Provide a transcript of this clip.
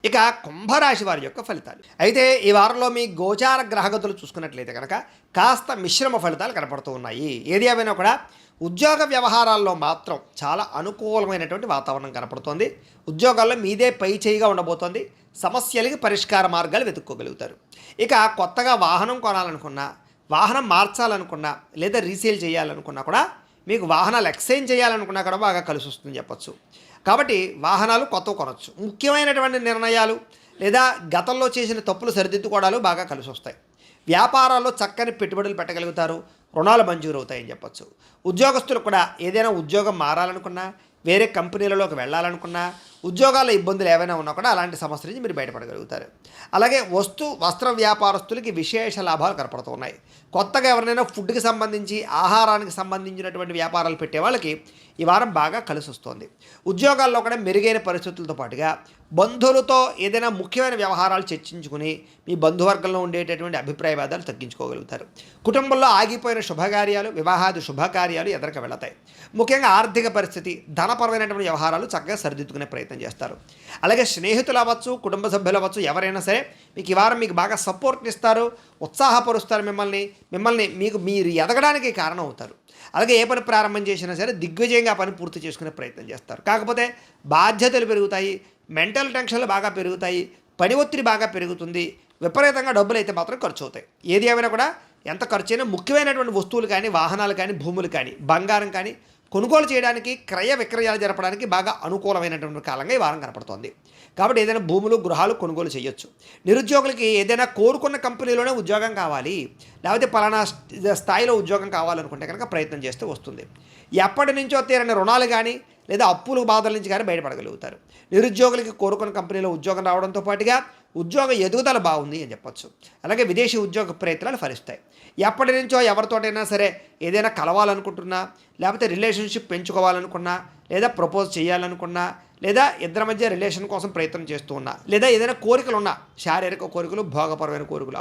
ఇక కుంభరాశి వారి యొక్క ఫలితాలు అయితే ఈ వారంలో మీ గోచార గ్రహగతులు చూసుకున్నట్లయితే కనుక కాస్త మిశ్రమ ఫలితాలు కనపడుతూ ఉన్నాయి. ఏది ఏమైనా కూడా ఉద్యోగ వ్యవహారాల్లో మాత్రం చాలా అనుకూలమైనటువంటి వాతావరణం కనపడుతోంది. ఉద్యోగాల్లో మీదే పై చేయిగా ఉండబోతోంది. సమస్యలకి పరిష్కార మార్గాలు వెతుక్కోగలుగుతారు. ఇక కొత్తగా వాహనం కొనాలనుకున్నా, వాహనం మార్చాలనుకున్నా, లేదా రీసేల్ చేయాలనుకున్నా కూడా, మీకు వాహనాలు ఎక్స్చేంజ్ చేయాలనుకున్నా కూడా బాగా కలిసి వస్తుందని చెప్పచ్చు. కాబట్టి వాహనాలు కొత్తవి కొనవచ్చు. ముఖ్యమైనటువంటి నిర్ణయాలు లేదా గతంలో చేసిన తప్పులు సరిదిద్దుకోవడాలు బాగా కలిసి వస్తాయి. వ్యాపారాల్లో చక్కని పెట్టుబడులు పెట్టగలుగుతారు. రుణాలు మంజూరు అవుతాయని చెప్పచ్చు. ఉద్యోగస్తులు కూడా ఏదైనా ఉద్యోగం మారాలనుకున్నా, వేరే కంపెనీలలోకి వెళ్ళాలనుకున్నా, ఉద్యోగాల ఇబ్బందులు ఏవైనా ఉన్నా కూడా అలాంటి సమస్య నుంచి మీరు బయటపడగలుగుతారు. అలాగే వస్త్ర వ్యాపారస్తులకి విశేష లాభాలు కనపడుతూ ఉన్నాయి. కొత్తగా ఎవరినైనా ఫుడ్కి సంబంధించి, ఆహారానికి సంబంధించినటువంటి వ్యాపారాలు పెట్టే వాళ్ళకి ఈ వారం బాగా కలిసి వస్తుంది. ఉద్యోగాల్లో కూడా మెరుగైన పరిస్థితులతో పాటుగా బంధువులతో ఏదైనా ముఖ్యమైన వ్యవహారాలు చర్చించుకుని మీ బంధువర్గంలో ఉండేటటువంటి అభిప్రాయ భేదాలు తగ్గించుకోగలుగుతారు. కుటుంబంలో ఆగిపోయిన శుభకార్యాలు, వివాహాది శుభకార్యాలు ఎదరికి వెళతాయి. ముఖ్యంగా ఆర్థిక పరిస్థితి, ధనపరమైనటువంటి వ్యవహారాలు చక్కగా సరిదిద్దుకునే ప్రయత్నం చేస్తారు. అలాగే స్నేహితులు అవ్వచ్చు, కుటుంబ సభ్యులు అవ్వచ్చు, ఎవరైనా సరే మీకు ఈ వారం మీకు బాగా సపోర్ట్ని ఇస్తారు, ఉత్సాహపరుస్తారు. మీరు ఎదగడానికి కారణం అవుతారు. అలాగే ఏ పని ప్రారంభం చేసినా సరే దిగ్విజయంగా ఆ పని పూర్తి చేసుకునే ప్రయత్నం చేస్తారు. కాకపోతే బాధ్యతలు పెరుగుతాయి, మెంటల్ టెన్షన్లు బాగా పెరుగుతాయి, పని ఒత్తిడి బాగా పెరుగుతుంది, విపరీతంగా డబ్బులు అయితే మాత్రం ఖర్చు అవుతాయి. ఏది ఏమైనా కూడా ఎంత ఖర్చు అయినా ముఖ్యమైనటువంటి వస్తువులు కానీ, వాహనాలు కానీ, భూములు కానీ, బంగారం కానీ కొనుగోలు చేయడానికి, క్రయ విక్రయాలు జరపడానికి బాగా అనుకూలమైనటువంటి కాలంగా ఈ వారం కనపడుతోంది. కాబట్టి ఏదైనా భూములు, గృహాలు కొనుగోలు చేయొచ్చు. నిరుద్యోగులకి ఏదైనా కోరుకున్న కంపెనీలోనే ఉద్యోగం కావాలి, లేకపోతే పలానా స్థాయిలో ఉద్యోగం కావాలనుకుంటే కనుక ప్రయత్నం చేస్తూ వస్తుంది. ఎప్పటి నుంచో తీరని రుణాలు కానీ, లేదా అప్పుల బాధల నుంచి కానీ బయటపడగలుగుతారు. నిరుద్యోగులకి కోరుకున్న కంపెనీలో ఉద్యోగం రావడంతో పాటుగా ఉద్యోగ ఎదుగుదల బాగుంది అని చెప్పచ్చు. అలాగే విదేశీ ఉద్యోగ ప్రయత్నాలు ఫలిస్తాయి. ఎప్పటి నుంచో ఎవరితోటైనా సరే ఏదైనా కలవాలనుకుంటున్నా, లేకపోతే రిలేషన్షిప్ పెంచుకోవాలనుకున్నా, లేదా ప్రపోజ్ చేయాలనుకున్నా, లేదా ఇద్దరి మధ్య రిలేషన్ కోసం ప్రయత్నం చేస్తూ ఉన్నా, లేదా ఏదైనా కోరికలు ఉన్నా, శారీరక కోరికలు, భోగపరమైన కోరికలు